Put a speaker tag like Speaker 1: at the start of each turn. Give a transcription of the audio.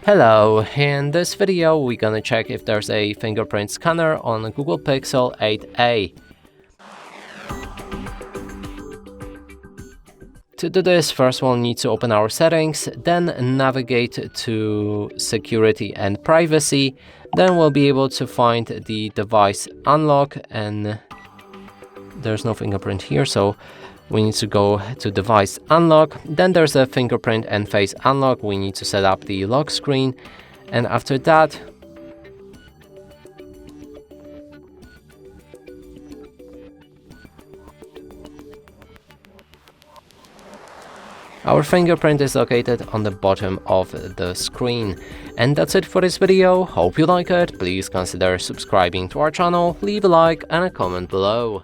Speaker 1: Hello, in this video we're gonna check if there's a fingerprint scanner on Google Pixel 8a. To do this, first we'll need to open our settings, then navigate to security and privacy, then we'll be able to find the device unlock, and there's no fingerprint here, so we need to go to device unlock. Then there's a fingerprint and face unlock. We need to set up the lock screen, and after that our fingerprint is located on the bottom of the screen. And that's it for this video. Hope you like it. Please consider subscribing to our channel, leave a like and a comment below.